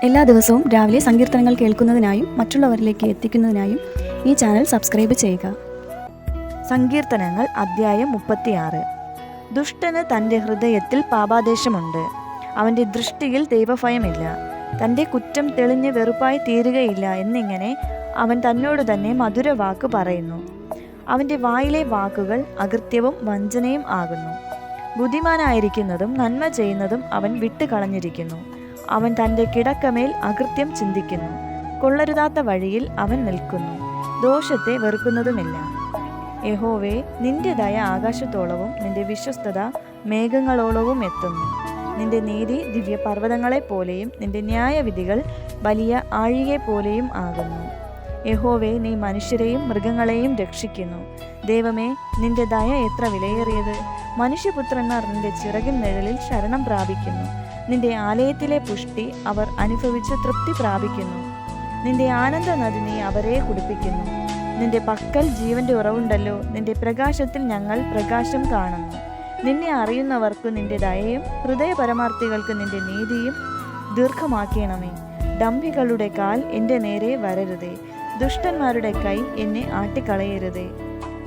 എല്ലാ ദിവസവും രാവിലെ സങ്കീർത്തനങ്ങൾ കേൾക്കുന്നതിനായും മറ്റുള്ളവരിലേക്ക് എത്തിക്കുന്നതിനായും ഈ ചാനൽ സബ്സ്ക്രൈബ് ചെയ്യുക. സങ്കീർത്തനങ്ങൾ അധ്യായം 36. ദുഷ്ടന് തൻ്റെ ഹൃദയത്തിൽ പാപാദേശമുണ്ട്. അവൻ്റെ ദൃഷ്ടിയിൽ ദൈവഭയമില്ല. തൻ്റെ കുറ്റം തെളിഞ്ഞ് വെറുപ്പായി തീരുകയില്ല എന്നിങ്ങനെ അവൻ തന്നോട് തന്നെ മധുരവാക്ക് പറയുന്നു. അവൻ്റെ വായിലെ വാക്കുകൾ അകൃത്യവും വഞ്ചനയും ആകുന്നു. ബുദ്ധിമാനായിരിക്കുന്നതും നന്മ ചെയ്യുന്നതും അവൻ വിട്ടുകളഞ്ഞിരിക്കുന്നു. അവൻ തൻ്റെ കിടക്കമേൽ അകൃത്യം ചിന്തിക്കുന്നു. കൊള്ളരുതാത്ത വഴിയിൽ അവൻ നിൽക്കുന്നു. ദോഷത്തെ വെറുക്കുന്നതുമില്ല. യഹോവേ, നിന്റെ ദയ ആകാശത്തോളവും നിന്റെ വിശ്വസ്തത മേഘങ്ങളോളവും എത്തുന്നു. നിന്റെ നീതി ദിവ്യപർവ്വതങ്ങളെപ്പോലെയും നിന്റെ ന്യായവിധികൾ വലിയ ആഴിയെപ്പോലെയും ആകുന്നു. യഹോവേ, നീ മനുഷ്യരെയും മൃഗങ്ങളെയും രക്ഷിക്കുന്നു. ദൈവമേ, നിന്റെ ദയ എത്ര വിലയേറിയത്! മനുഷ്യപുത്രന്മാർ നിന്റെ ചിറകിൻ നിഴലിൽ ശരണം പ്രാപിക്കുന്നു. നിന്റെ ആലയത്തിലെ പുഷ്ടി അവർ അനുഭവിച്ച് തൃപ്തി പ്രാപിക്കുന്നു. നിന്റെ ആനന്ദ നദി നീ അവരെ കുടിപ്പിക്കുന്നു. നിന്റെ പക്കൽ ജീവന്റെ ഉറവുണ്ടല്ലോ. നിന്റെ പ്രകാശത്തിൽ ഞങ്ങൾ പ്രകാശം കാണുന്നു. നിന്നെ അറിയുന്നവർക്ക് നിന്റെ ദയയും ഹൃദയപരമാർത്ഥികൾക്ക് നിന്റെ നീതിയും ദീർഘമാക്കണമേ. ഡംഭികളുടെ കാൽ എൻ്റെ നേരെ വരരുതേ. ദുഷ്ടന്മാരുടെ കൈ എന്നെ ആട്ടിക്കളയരുതേ.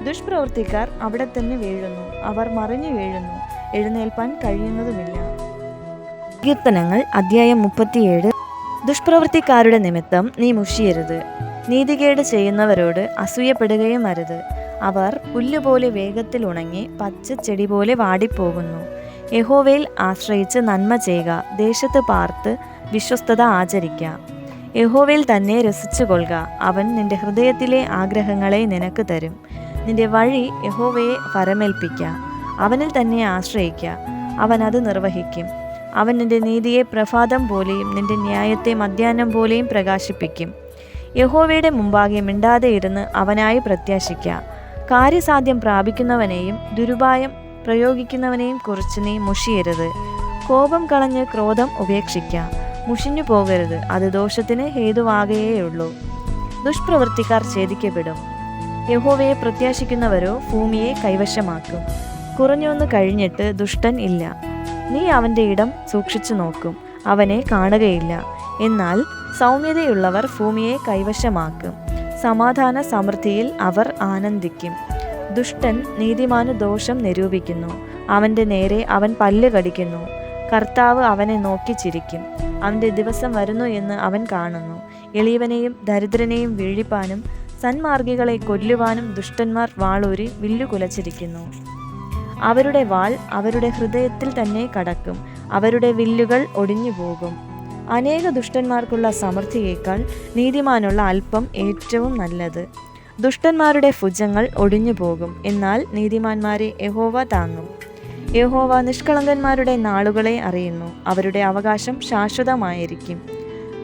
ദുഷ്പ്രവൃത്തിക്കാർ അവിടെ തന്നെ വീഴുന്നു. അവർ മറിഞ്ഞു വീഴുന്നു. എഴുന്നേൽപ്പാൻ കഴിയുന്നതുമില്ല. കീർത്തനങ്ങൾ അധ്യായം 37. ദുഷ്പ്രവൃത്തിക്കാരുടെ നിമിത്തം നീ മുഷിയരുത്. നീതികേട് ചെയ്യുന്നവരോട് അസൂയപ്പെടുകയും അരുത്. അവർ പുല്ലുപോലെ വേഗത്തിൽ ഉണങ്ങി പച്ച ചെടി പോലെ വാടിപ്പോകുന്നു. യഹോവയിൽ ആശ്രയിച്ച് നന്മ ചെയ്യുക. ദേശത്ത് പാർത്ത് വിശ്വസ്തത ആചരിക്കുക. യഹോവയിൽ തന്നെ രസിച്ചു കൊള്ളുക. അവൻ നിന്റെ ഹൃദയത്തിലെ ആഗ്രഹങ്ങളെ നിനക്ക് തരും. നിന്റെ വഴി യഹോവയെ ഫരമേൽപ്പിക്കുക. അവനിൽ തന്നെ ആശ്രയിക്കുക. അവൻ അത് നിർവഹിക്കും. അവൻ നിന്റെ നീതിയെ പ്രഭാതം പോലെയും നിന്റെ ന്യായത്തെ മധ്യാഹ്നം പോലെയും പ്രകാശിപ്പിക്കും. യഹോവയുടെ മുമ്പാകെ മിണ്ടാതെ ഇരുന്ന് അവനായി പ്രത്യാശിക്കുക. കാര്യസാധ്യം പ്രാപിക്കുന്നവനെയും ദുരുപായം പ്രയോഗിക്കുന്നവനെയും കുറിച്ച് നീ മുഷിയരുത്. കോപം കളഞ്ഞ് ക്രോധം ഉപേക്ഷിക്കുക. മുഷിഞ്ഞു പോകരുത്. അത് ദോഷത്തിന് ഹേതുവാകുകയുള്ളൂ. ദുഷ്പ്രവൃത്തിക്കാർ ഛേദിക്കപ്പെടും. യഹോവയെ പ്രത്യാശിക്കുന്നവരോ ഭൂമിയെ കൈവശമാക്കും. കുറഞ്ഞൊന്ന് കഴിഞ്ഞിട്ട് ദുഷ്ടൻ ഇല്ല. നീ അവൻ്റെ ഇടം സൂക്ഷിച്ചു നോക്കും. അവനെ കാണുകയില്ല. എന്നാൽ സൗമ്യതയുള്ളവർ ഭൂമിയെ കൈവശമാക്കും. സമാധാന സമൃദ്ധിയിൽ അവർ ആനന്ദിക്കും. ദുഷ്ടൻ നീതിമാന് ദോഷം നിരൂപിക്കുന്നു. അവൻ്റെ നേരെ അവൻ പല്ല് കടിക്കുന്നു. കർത്താവ് അവനെ നോക്കി ചിരിക്കും. അവൻ്റെ ദിവസം വരുന്നു എന്ന് അവൻ കാണുന്നു. എളിയവനെയും ദരിദ്രനെയും വീഴിപ്പാനും സന്മാർഗികളെ കൊല്ലുവാനും ദുഷ്ടന്മാർ വാളൂരി വില്ലുകുലച്ചിരിക്കുന്നു. അവരുടെ വാൾ അവരുടെ ഹൃദയത്തിൽ തന്നെ കടക്കും. അവരുടെ വില്ലുകൾ ഒടിഞ്ഞു പോകും. അനേക ദുഷ്ടന്മാർക്കുള്ള സമൃദ്ധിയേക്കാൾ നീതിമാനുള്ള അല്പം ഏറ്റവും നല്ലത്. ദുഷ്ടന്മാരുടെ ഭുജങ്ങൾ ഒടിഞ്ഞു പോകും. എന്നാൽ നീതിമാന്മാരെ യഹോവ താങ്ങും. യഹോവ നിഷ്കളങ്കന്മാരുടെ നാളുകളെ അറിയുന്നു. അവരുടെ അവകാശം ശാശ്വതമായിരിക്കും.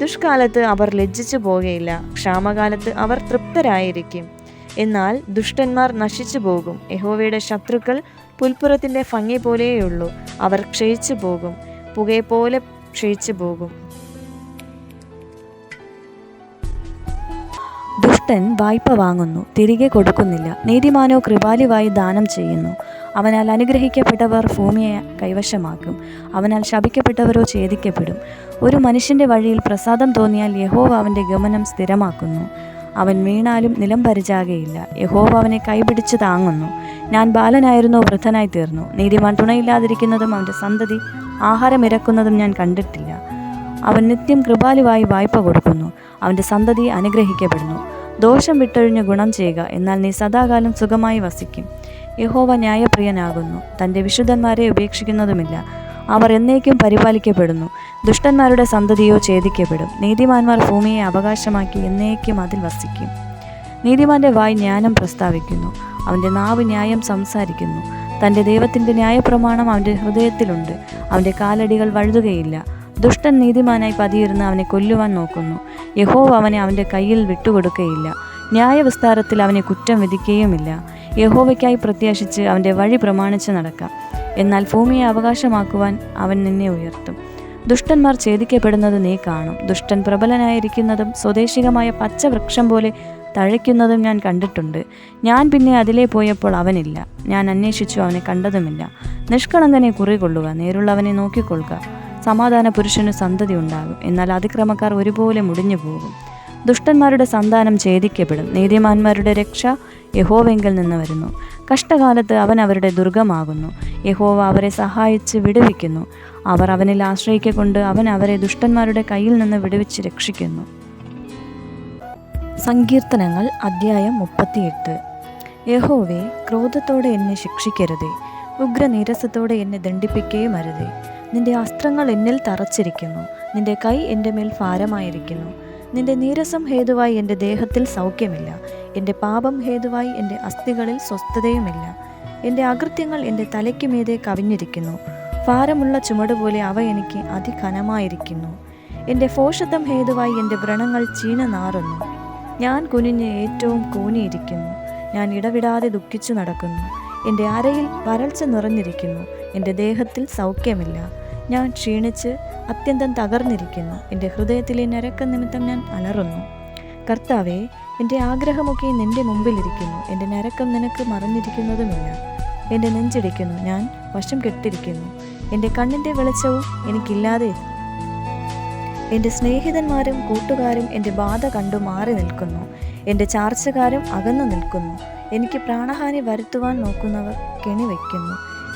ദുഷ്കാലത്ത് അവർ ലജ്ജിച്ചു പോകുകയില്ല. ക്ഷാമകാലത്ത് അവർ തൃപ്തരായിരിക്കും. എന്നാൽ ദുഷ്ടന്മാർ നശിച്ചു പോകും. യഹോവയുടെ ശത്രുക്കൾ പുൽപ്പുറത്തിൻ്റെ ഭംഗി പോലെയുള്ളൂ. അവർ ക്ഷയിച്ചു പോകും. പുകയെപ്പോലെ ക്ഷയിച്ചു പോകും. ദുഷ്ടൻ വായ്പ വാങ്ങുന്നു, തിരികെ കൊടുക്കുന്നില്ല. നീതിമാനോ കൃപാലുവായി ദാനം ചെയ്യുന്നു. അവനാൽ അനുഗ്രഹിക്കപ്പെട്ടവർ ഭൂമിയെ കൈവശമാക്കും. അവനാൽ ശപിക്കപ്പെട്ടവരോ ഛേദിക്കപ്പെടും. ഒരു മനുഷ്യൻ്റെ വഴിയിൽ പ്രസാദം തോന്നിയാൽ യഹോവ അവൻ്റെ ഗമനം സ്ഥിരമാക്കുന്നു. അവൻ വീണാലും നിലം പരിചാകയില്ല. യഹോവ അവനെ കൈപിടിച്ച് താങ്ങുന്നു. ഞാൻ ബാലനായിരുന്നു, വൃദ്ധനായി തീർന്നു. നീതിമാൻ തുണയില്ലാതിരിക്കുന്നതും അവൻ്റെ സന്തതി ആഹാരമിരക്കുന്നതും ഞാൻ കണ്ടിട്ടില്ല. അവൻ നിത്യം കൃപാലുവായി വായ്പ കൊടുക്കുന്നു. അവൻ്റെ സന്തതി അനുഗ്രഹിക്കപ്പെടുന്നു. ദോഷം വിട്ടൊഴിഞ്ഞ് ഗുണം ചെയ്യുക. എന്നാൽ നീ സദാകാലം സുഖമായി വസിക്കും. യഹോവ ന്യായപ്രിയനാകുന്നു. തൻ്റെ വിശുദ്ധന്മാരെ ഉപേക്ഷിക്കുന്നതുമില്ല. അവർ എന്നേക്കും പരിപാലിക്കപ്പെടുന്നു. ദുഷ്ടന്മാരുടെ സന്തതിയോ ഛേദിക്കപ്പെടും. നീതിമാന്മാർ ഭൂമിയെ അവകാശമാക്കി എന്നേക്കും അതിൽ വസിക്കും. നീതിമാന്റെ വായ് ജ്ഞാനം പ്രസ്താവിക്കുന്നു. അവൻ്റെ നാവ് ന്യായം സംസാരിക്കുന്നു. തൻ്റെ ദൈവത്തിൻ്റെ ന്യായപ്രമാണം അവൻ്റെ ഹൃദയത്തിലുണ്ട്. അവൻ്റെ കാലടികൾ വഴുതുകയില്ല. ദുഷ്ടൻ നീതിമാനായി പതിയിരുന്ന് അവനെ കൊല്ലുവാൻ നോക്കുന്നു. യഹോവ അവനെ അവൻ്റെ കയ്യിൽ വിട്ടുകൊടുക്കുകയില്ല. ന്യായവിസ്താരത്തിൽ അവനെ കുറ്റം വിധിക്കുകയുമില്ല. യഹോവയ്ക്കായി പ്രത്യാശിച്ച് അവൻ്റെ വഴി പ്രമാണിച്ച് നടക്കാം. എന്നാൽ ഭൂമിയെ അവകാശമാക്കുവാൻ അവൻ നിന്നെ ഉയർത്തും. ദുഷ്ടന്മാർ ഛേദിക്കപ്പെടുന്നത് നീ കാണും. ദുഷ്ടൻ പ്രബലനായിരിക്കുന്നതും സ്വദേശികമായ പച്ച വൃക്ഷം പോലെ തഴയ്ക്കുന്നതും ഞാൻ കണ്ടിട്ടുണ്ട്. ഞാൻ പിന്നെ അതിലേ പോയപ്പോൾ അവനില്ല. ഞാൻ അന്വേഷിച്ചു, അവനെ കണ്ടതുമില്ല. നിഷ്കളങ്കനെ കുറികൊള്ളുക. നേരുള്ളവനെ നോക്കിക്കൊള്ളുക. സമാധാന പുരുഷന് സന്തതി ഉണ്ടാകും. എന്നാൽ അതിക്രമക്കാർ ഒരുപോലെ മുടിഞ്ഞു പോകും. ദുഷ്ടന്മാരുടെ സന്താനം ഛേദിക്കപ്പെടും. നീതിമാന്മാരുടെ രക്ഷ യഹോവെങ്കിൽ നിന്ന് വരുന്നു. കഷ്ടകാലത്ത് അവൻ അവരുടെ ദുർഗമാകുന്നു. യഹോവ അവരെ സഹായിച്ച് വിടുവിക്കുന്നു. അവർ അവനിൽ ആശ്രയിക്കൊണ്ട് അവൻ അവരെ ദുഷ്ടന്മാരുടെ കയ്യിൽ നിന്ന് വിടുവിച്ച് രക്ഷിക്കുന്നു. സങ്കീർത്തനങ്ങൾ അദ്ധ്യായം 38. യഹോവേ, ക്രോധത്തോടെ എന്നെ ശിക്ഷിക്കരുതേ, ഉഗ്രനീരസത്തോടെ എന്നെ ദണ്ഡിപ്പിക്കുകയും അരുതേ. നിന്റെ അസ്ത്രങ്ങൾ എന്നിൽ തറച്ചിരിക്കുന്നു, നിന്റെ കൈ എൻ്റെ മേൽ ഭാരമായിരിക്കുന്നു. നിന്റെ നീരസം ഹേതുവായി എൻ്റെ ദേഹത്തിൽ സൗഖ്യമില്ല, എൻ്റെ പാപം ഹേതുവായി എൻ്റെ അസ്ഥികളിൽ സ്വസ്ഥതയുമില്ല. എൻ്റെ അകൃത്യങ്ങൾ എൻ്റെ തലയ്ക്ക് മീതെ കവിഞ്ഞിരിക്കുന്നു, ഭാരമുള്ള ചുമടുപോലെ അവ എനിക്ക് അതിഘനമായിരിക്കുന്നു. എൻ്റെ ഭോഷത്വം ഹേതുവായി എൻ്റെ വ്രണങ്ങൾ ചീന നാറുന്നു. ഞാൻ കുനിഞ്ഞ് ഏറ്റവും കൂനിയിരിക്കുന്നു, ഞാൻ ഇടവിടാതെ ദുഃഖിച്ചു നടക്കുന്നു. എൻ്റെ അരയിൽ വരൾച്ച നിറഞ്ഞിരിക്കുന്നു, എൻ്റെ ദേഹത്തിൽ സൗഖ്യമില്ല. ഞാൻ ക്ഷീണിച്ച് അത്യന്തം തകർന്നിരിക്കുന്നു, എൻ്റെ ഹൃദയത്തിലെ ഞരക്കം നിമിത്തം ഞാൻ അലറുന്നു. കർത്താവേ, എൻ്റെ ആഗ്രഹമൊക്കെ നിൻ്റെ മുമ്പിലിരിക്കുന്നു, എൻ്റെ ഞരക്കം നിനക്ക് മറഞ്ഞിരിക്കുന്നതുമില്ല. എൻ്റെ നെഞ്ചിടിക്കുന്നു, ഞാൻ വശം കെട്ടിരിക്കുന്നു, എൻ്റെ കണ്ണിൻ്റെ വെളിച്ചവും എനിക്കില്ലാതെ. എൻ്റെ സ്നേഹിതന്മാരും കൂട്ടുകാരും എൻ്റെ ബാധ കണ്ടു മാറി നിൽക്കുന്നു, എൻ്റെ ചാർച്ചക്കാരും അകന്നു നിൽക്കുന്നു. എനിക്ക് പ്രാണഹാനി വരുത്തുവാൻ നോക്കുന്നവർ കെണിവെക്കുന്നു,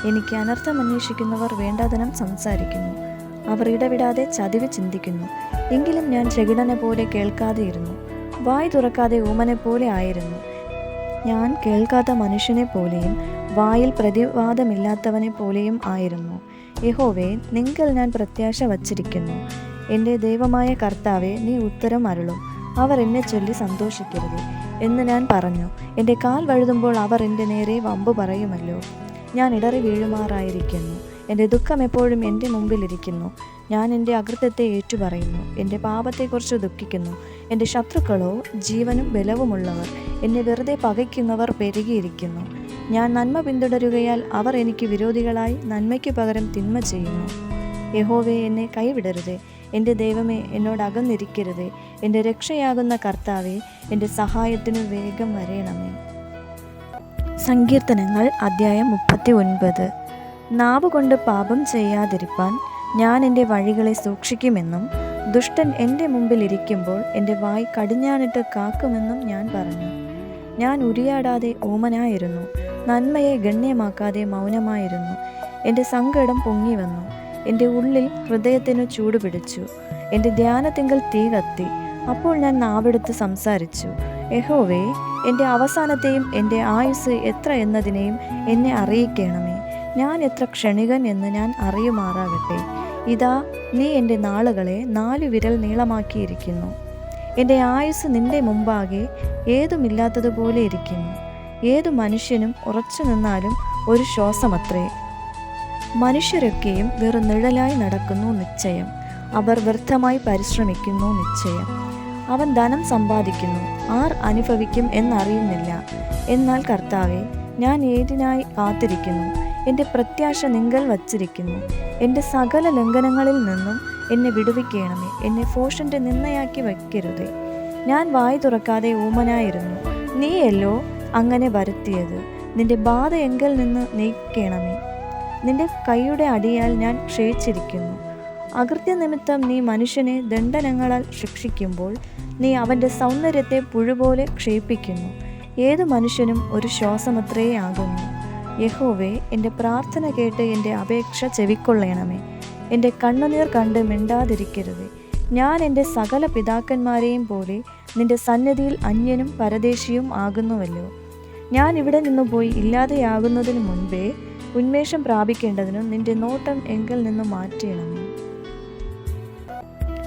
എനിക്ക് അനർത്ഥം അന്വേഷിക്കുന്നവർ വേണ്ടാതനം സംസാരിക്കുന്നു. അവർ ഇടവിടാതെ ചതിവ് ചിന്തിക്കുന്നു. എങ്കിലും ഞാൻ ചെകിടനെ പോലെ കേൾക്കാതെയിരുന്നു, വായ് തുറക്കാതെ ഊമനെ പോലെ ആയിരുന്നു. ഞാൻ കേൾക്കാത്ത മനുഷ്യനെ പോലെയും വായിൽ പ്രതിവാദമില്ലാത്തവനെ പോലെയും ആയിരുന്നു. യഹോവേ, നിങ്കൽ ഞാൻ പ്രത്യാശ വച്ചിരിക്കുന്നു. എൻ്റെ ദൈവമായ കർത്താവേ, നീ ഉത്തരം അരുളും. അവർ എന്നെ ചൊല്ലി സന്തോഷിക്കരുത് എന്ന് ഞാൻ പറഞ്ഞു. എൻ്റെ കാൽ വഴുതുമ്പോൾ അവർ എൻ്റെ നേരെ വമ്പു പറയുമല്ലോ. ഞാൻ ഇടറി വീഴുമാറായിരിക്കുന്നു, എൻ്റെ ദുഃഖം എപ്പോഴും എൻ്റെ മുമ്പിലിരിക്കുന്നു. ഞാൻ എൻ്റെ അകൃത്യത്തെ ഏറ്റുപറയുന്നു, എൻ്റെ പാപത്തെക്കുറിച്ച് ദുഃഖിക്കുന്നു. എൻ്റെ ശത്രുക്കളോ ജീവനും ബലവുമുള്ളവർ, എന്നെ വെറുതെ പകയ്ക്കുന്നവർ പെരുകിയിരിക്കുന്നു. ഞാൻ നന്മ പിന്തുടരുകയാൽ അവർ എനിക്ക് വിരോധികളായി നന്മയ്ക്ക് പകരം തിന്മ ചെയ്യുന്നു. യഹോവേ, എന്നെ കൈവിടരുതേ, എൻ്റെ ദൈവമേ, എന്നോട് അകന്നിരിക്കരുതേ. എൻ്റെ രക്ഷയാകുന്ന കർത്താവേ, എൻ്റെ സഹായത്തിനു വേഗം വരേണമേ. സങ്കീർത്തനങ്ങൾ അദ്ധ്യായം 39. നാവുകൊണ്ട് പാപം ചെയ്യാതിരിപ്പാൻ ഞാൻ എൻ്റെ വഴികളെ സൂക്ഷിക്കുമെന്നും ദുഷ്ടൻ എൻ്റെ മുമ്പിൽ ഇരിക്കുമ്പോൾ എൻ്റെ വായ് കടിഞ്ഞാണിട്ട് കാക്കുമെന്നും ഞാൻ പറഞ്ഞു. ഞാൻ ഉരിയാടാതെ ഊമനായിരുന്നു, നന്മയെ ഗണ്യമാക്കാതെ മൗനമായിരുന്നു. എൻ്റെ സങ്കടം പൊങ്ങി വന്നു, എൻ്റെ ഉള്ളിൽ ഹൃദയത്തിനു ചൂടുപിടിച്ചു. എൻ്റെ ധ്യാനത്തിങ്കൽ തീ കത്തി. അപ്പോൾ ഞാൻ നാവെടുത്ത് സംസാരിച്ചു. യഹോവേ, എൻ്റെ അവസാനത്തെയും എൻ്റെ ആയുസ് എത്ര എന്നതിനെയും എന്നെ അറിയിക്കണമേ. ഞാൻ എത്ര ക്ഷണികൻ എന്ന് ഞാൻ അറിയുമാറാകട്ടെ. ഇതാ, നീ എൻ്റെ നാളുകളെ 4 വിരൽ നീളമാക്കിയിരിക്കുന്നു. എൻ്റെ ആയുസ് നിൻ്റെ മുമ്പാകെ ഏതുമില്ലാത്തതുപോലെ ഇരിക്കുന്നു. ഏതു മനുഷ്യനും ഉറച്ചു നിന്നാലും ഒരു ശ്വാസമത്രേ. മനുഷ്യരൊക്കെയും വെറും നിഴലായി നടക്കുന്നു നിശ്ചയം. അവർ വ്യർത്ഥമായി പരിശ്രമിക്കുന്നു നിശ്ചയം. അവൻ ധനം സമ്പാദിക്കുന്നു, ആർ അനുഭവിക്കും എന്നറിയുന്നില്ല. എന്നാൽ കർത്താവേ, ഞാൻ ഏതിനായി കാത്തിരിക്കുന്നു? എൻ്റെ പ്രത്യാശ നിങ്കൽ വച്ചിരിക്കുന്നു. എൻ്റെ സകല ലംഘനങ്ങളിൽ നിന്നും എന്നെ വിടുവിക്കണമേ. എന്നെ ഭോഷൻ്റെ നിന്നയാക്കി വയ്ക്കരുതേ. ഞാൻ വായ് തുറക്കാതെ ഊമനായിരുന്നു, നീയല്ലോ അങ്ങനെ വരുത്തിയത്. നിന്റെ ബാധ എങ്കിൽ നിന്ന് നീക്കണമേ. നിന്റെ കൈയുടെ അടിയാൽ ഞാൻ ക്ഷയിച്ചിരിക്കുന്നു. അകൃത്യനിമിത്തം നീ മനുഷ്യനെ ദണ്ഡനങ്ങളാൽ ശിക്ഷിക്കുമ്പോൾ നീ അവൻ്റെ സൗന്ദര്യത്തെ പുഴുപോലെ ക്ഷയിപ്പിക്കുന്നു. ഏതു മനുഷ്യനും ഒരു ശ്വാസമത്രേ ആകുന്നു. യഹോവേ, എൻ്റെ പ്രാർത്ഥന കേട്ട് എൻ്റെ അപേക്ഷ ചെവിക്കൊള്ളണമേ. എൻ്റെ കണ്ണുനീർ കണ്ട് മിണ്ടാതിരിക്കരുത്. ഞാൻ എൻ്റെ സകല പിതാക്കന്മാരെയും പോലെ നിന്റെ സന്നിധിയിൽ അന്യനും പരദേശിയും ആകുന്നുവല്ലോ. ഞാൻ ഇവിടെ നിന്ന് പോയി ഇല്ലാതെയാകുന്നതിന് മുൻപേ ഉന്മേഷം പ്രാപിക്കേണ്ടതിനും നിന്റെ നോട്ടം എങ്കിൽ നിന്ന് മാറ്റണമേ.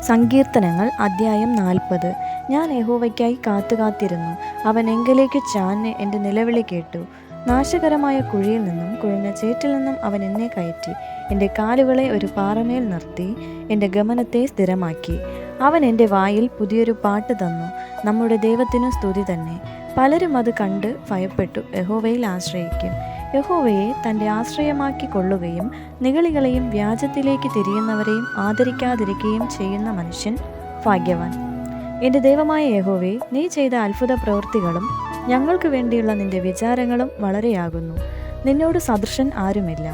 സങ്കീർത്തനങ്ങൾ അദ്ധ്യായം 40. ഞാൻ യഹോവയ്ക്കായി കാത്തുകാത്തിരുന്നു. അവൻ എങ്കിലേക്ക് ചാഞ്ഞ് എൻ്റെ നിലവിളി കേട്ടു. നാശകരമായ കുഴിയിൽ നിന്നും കുഴിഞ്ഞ ചേറ്റിൽ നിന്നും അവൻ എന്നെ കയറ്റി. എൻ്റെ കാലുകളെ ഒരു പാറമേൽ നിർത്തി എൻ്റെ ഗമനത്തെ സ്ഥിരമാക്കി. അവൻ എൻ്റെ വായിൽ പുതിയൊരു പാട്ട് തന്നു. നമ്മുടെ ദൈവത്തിനു സ്തുതി തന്നെ. പലരും അത് കണ്ട് ഭയപ്പെട്ടു യഹോവയിൽ ആശ്രയിക്കും. യഹോവയെ തൻ്റെ ആശ്രയമാക്കി കൊള്ളുകയും നിഗളികളെയും വ്യാജത്തിലേക്ക് തിരിയുന്നവരെയും ആദരിക്കാതിരിക്കുകയും ചെയ്യുന്ന മനുഷ്യൻ ഭാഗ്യവാൻ. എൻ്റെ ദൈവമായ യഹോവേ, നീ ചെയ്ത അത്ഭുത പ്രവൃത്തികളും ഞങ്ങൾക്ക് വേണ്ടിയുള്ള നിന്റെ വിചാരങ്ങളും വളരെയാകുന്നു. നിന്നോട് സദൃശൻ ആരുമില്ല.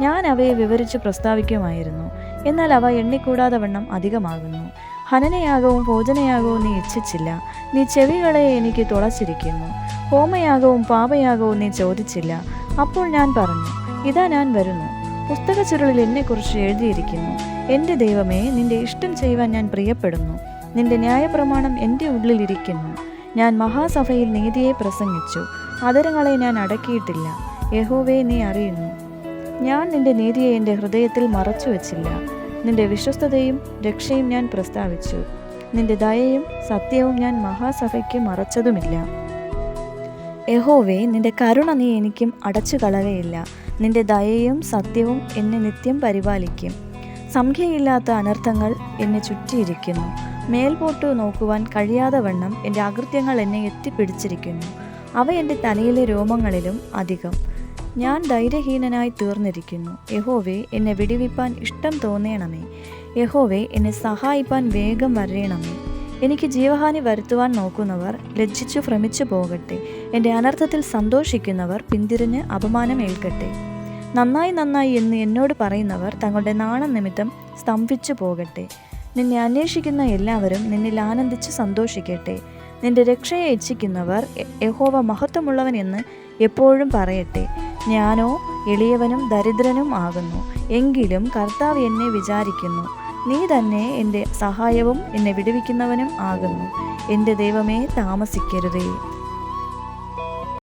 ഞാൻ അവയെ വിവരിച്ച് പ്രസ്താവിക്കുമായിരുന്നു. എന്നാൽ അവ എണ്ണിക്കൂടാതെ വണ്ണം അധികമാകുന്നു. ഹനനയാഗവും ഭോജനയാഗവും നീ ഇച്ഛിച്ചില്ല. നീ ചെവികളെ എനിക്ക് തുളച്ചിരിക്കുന്നു. ഹോമയാഗവും പാപയാഗവും നീ ചോദിച്ചില്ല. അപ്പോൾ ഞാൻ പറഞ്ഞു, ഇതാ ഞാൻ വരുന്നു. പുസ്തക ചുരുളിൽ എന്നെക്കുറിച്ച് എഴുതിയിരിക്കുന്നു. എൻ്റെ ദൈവമേ, നിന്റെ ഇഷ്ടം ചെയ്യുവാൻ ഞാൻ പ്രിയപ്പെടുന്നു. നിന്റെ ന്യായപ്രമാണം എൻ്റെ ഉള്ളിലിരിക്കുന്നു. ഞാൻ മഹാസഭയിൽ നീതിയെ പ്രസംഗിച്ചു. അധരങ്ങളെ ഞാൻ അടക്കിയിട്ടില്ല. യഹോവേ, നീ അറിയുന്നു. ഞാൻ നിന്റെ നീതിയെ എൻ്റെ ഹൃദയത്തിൽ മറച്ചു വച്ചില്ല. നിന്റെ വിശ്വസ്തതയും രക്ഷയും ഞാൻ പ്രസ്താവിച്ചു. നിന്റെ ദയയും സത്യവും ഞാൻ മഹാസഭയ്ക്ക് മറച്ചതുമില്ല. യഹോവേ, നിന്റെ കരുണ നീ എനിക്കും അടച്ചു കളകയില്ല. നിന്റെ ദയയും സത്യവും എന്നെ നിത്യം പരിപാലിക്കും. സംഖ്യയില്ലാത്ത അനർത്ഥങ്ങൾ എന്നെ ചുറ്റിയിരിക്കുന്നു. മേൽപോട്ടു നോക്കുവാൻ കഴിയാതെ വണ്ണം എൻ്റെ അകൃത്യങ്ങൾ എന്നെ എത്തിപ്പിടിച്ചിരിക്കുന്നു. അവ എൻ്റെ തലയിലെ രോമങ്ങളിലും അധികം. ഞാൻ ധൈര്യഹീനനായി തീർന്നിരിക്കുന്നു. യഹോവേ, എന്നെ വിടുവിപ്പാൻ ഇഷ്ടം തോന്നേണമേ. യഹോവേ, എന്നെ സഹായിപ്പാൻ വേഗം വരേണമേ. എനിക്ക് ജീവഹാനി വരുത്തുവാൻ നോക്കുന്നവർ ലജ്ജിച്ചു ഭ്രമിച്ചു പോകട്ടെ. എൻ്റെ അനർത്ഥത്തിൽ സന്തോഷിക്കുന്നവർ പിന്തിരിഞ്ഞ് അപമാനം ഏൽക്കട്ടെ. നന്നായി നന്നായി എന്ന് എന്നോട് പറയുന്നവർ തങ്ങളുടെ നാണം നിമിത്തം സ്തംഭിച്ചു പോകട്ടെ. നിന്നെ അന്വേഷിക്കുന്ന എല്ലാവരും നിന്നിൽ ആനന്ദിച്ച് സന്തോഷിക്കട്ടെ. നിന്റെ രക്ഷയെ ഇച്ഛിക്കുന്നവർ യഹോവ മഹത്വമുള്ളവൻ എന്ന് എപ്പോഴും പറയട്ടെ. ഞാനോ എളിയവനും ദരിദ്രനും ആകുന്നു, എങ്കിലും കർത്താവ് എന്നെ വിചാരിക്കുന്നു. നീ തന്നെ എൻ്റെ സഹായവും എന്നെ വിടുവിക്കുന്നവനും ആകുന്നു. എൻ്റെ ദൈവമേ, താമസിക്കരുതേ.